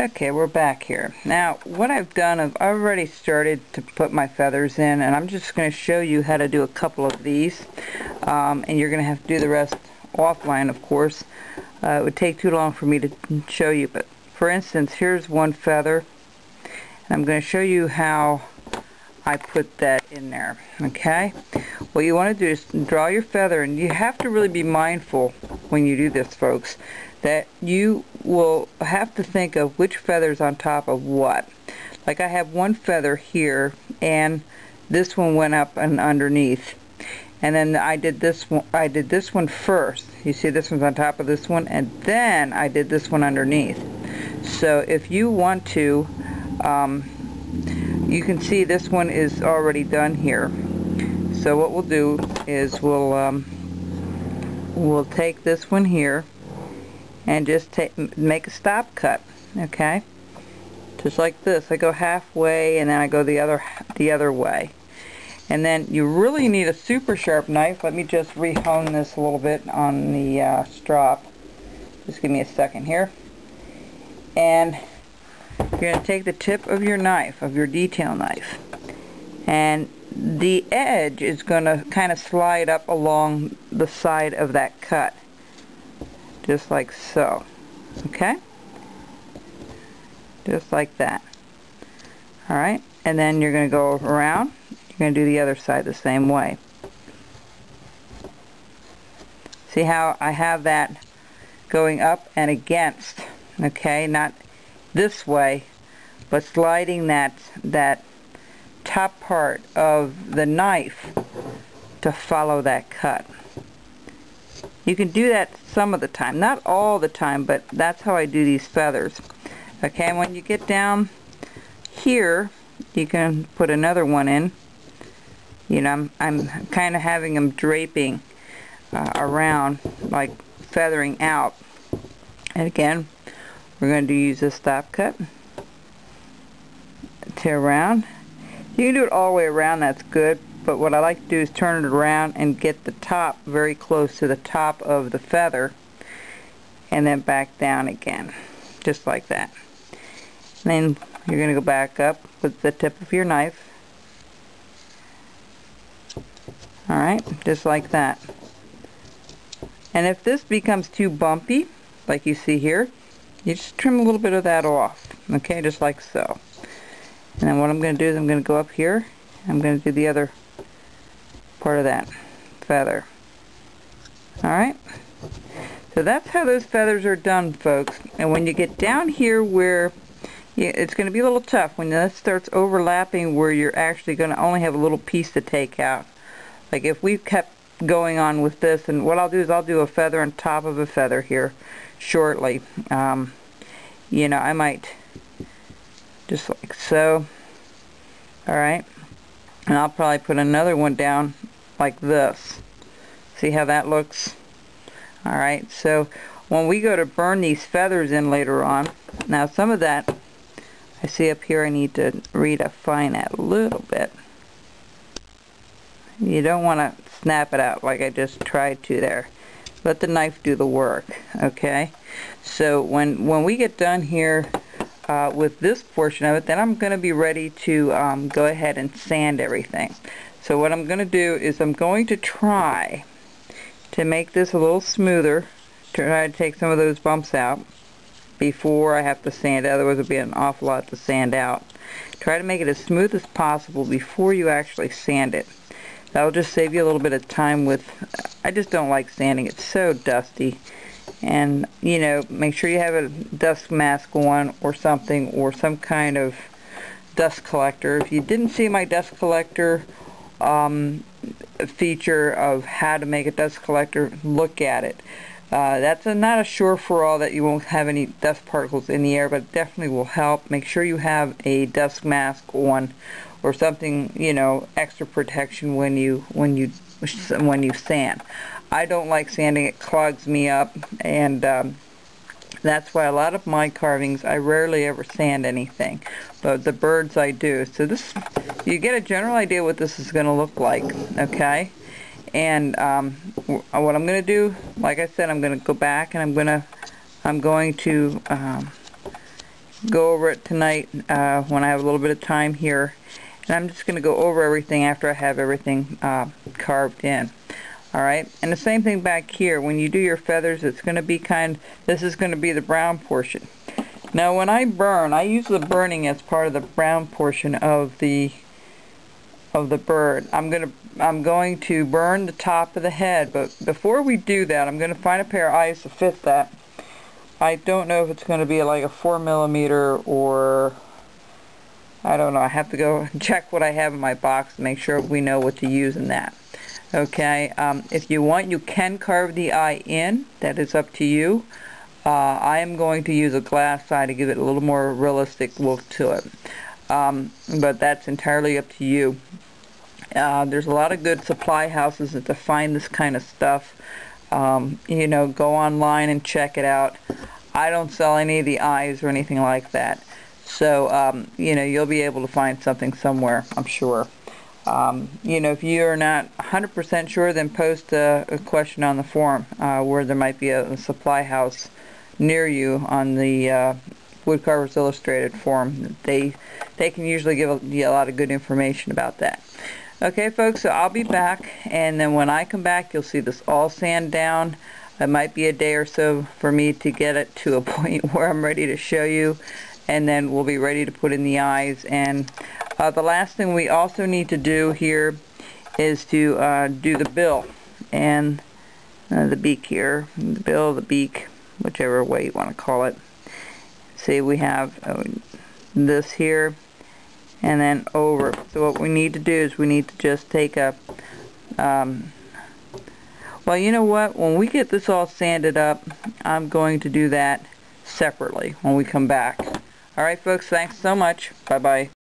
Okay, we're back here. Now, what I've done is I've already started to put my feathers in, and I'm just going to show you how to do a couple of these. And you're going to have to do the rest offline, of course. It would take too long for me to show you, but for instance, here's one feather. And I'm going to show you how I put that in there. Okay? What you want to do is draw your feather, and you have to really be mindful when you do this, folks, that you will have to think of which feather's on top of what. Like I have one feather here, and this one went up and underneath. And then I did this one first. You see this one's on top of this one, and then I did this one underneath. So if you want to, you can see this one is already done here. So what we'll do is we'll take this one here and just make a stop cut, okay? Just like this. I go halfway and then I go the other way. And then you really need a super sharp knife. Let me just re-hone this a little bit on the strop. Just give me a second here. And you're going to take the tip of your knife, of your detail knife, and the edge is going to kind of slide up along the side of that cut. Just like so. Okay? Just like that. Alright, and then you're going to go around. You're going to do the other side the same way. See how I have that going up and against? Okay, not this way, but sliding that top part of the knife to follow that cut. You can do that some of the time, not all the time, but that's how I do these feathers. Okay, and when you get down here, you can put another one in. You know, I'm kind of having them draping around, like feathering out. And again, we're going to use a stop cut to around. You can do it all the way around, that's good. But what I like to do is turn it around and get the top very close to the top of the feather, and then back down again, just like that. And then you're going to go back up with the tip of your knife. Alright, just like that. And if this becomes too bumpy, like you see here, you just trim a little bit of that off. Okay, just like so. And then what I'm going to do is I'm going to go up here. I'm going to do the other part of that feather. Alright, so that's how those feathers are done, folks. And when you get down here where it's going to be a little tough when this starts overlapping, where you're actually going to only have a little piece to take out. Like if we kept going on with this, and what I'll do is I'll do a feather on top of a feather here shortly. You know, I might just like so. Alright, and I'll probably put another one down like this. See how that looks? Alright, so when we go to burn these feathers in later on, now some of that I see up here I need to redefine that a little bit. You don't want to snap it out like I just tried to there. Let the knife do the work, okay? So when we get done here with this portion of it, then I'm going to be ready to go ahead and sand everything. So what I'm going to do is I'm going to try to make this a little smoother, try to take some of those bumps out before I have to sand it, otherwise it would be an awful lot to sand out. Try to make it as smooth as possible before you actually sand it. That'll just save you a little bit of time with, I just don't like sanding, it's so dusty. And, you know, make sure you have a dust mask on or something, or some kind of dust collector. If you didn't see my dust collector feature of how to make a dust collector, look at it. That's not a sure for all that you won't have any dust particles in the air, but it definitely will help. Make sure you have a dust mask on, or something, you know, extra protection when you sand. I don't like sanding, it clogs me up, and that's why a lot of my carvings I rarely ever sand anything, but the birds I do. So this, you get a general idea what this is going to look like, okay? And what I'm going to do, like I said, I'm going to go back and I'm going to go over it tonight when I have a little bit of time here. And I'm just going to go over everything after I have everything carved in. Alright, and the same thing back here. When you do your feathers, it's going to be this is going to be the brown portion. Now when I burn, I use the burning as part of the brown portion of the bird. I'm going to burn the top of the head, but before we do that, I'm going to find a pair of eyes to fit that. I don't know if it's going to be like a 4mm or I don't know. I have to go and check what I have in my box to make sure we know what to use in that. Okay, if you want, you can carve the eye in. That is up to you. I am going to use a glass eye to give it a little more realistic look to it. But that's entirely up to you. There's a lot of good supply houses that find this kind of stuff. You know, go online and check it out. I don't sell any of the eyes or anything like that. So, you know, you'll be able to find something somewhere, I'm sure. You know, if you're not 100% sure, then post a question on the forum where there might be a supply house near you on the Woodcarvers Illustrated forum. They can usually give you a lot of good information about that. Okay, folks, so I'll be back, and then when I come back, you'll see this all sand down. It might be a day or so for me to get it to a point where I'm ready to show you, and then we'll be ready to put in the eyes. And the last thing we also need to do here is to do the bill and the beak here. The bill, the beak, whichever way you want to call it. See, we have this here and then over. So what we need to do is we need to just take a well, you know what, when we get this all sanded up, I'm going to do that separately when we come back. Alright folks, thanks so much. Bye bye.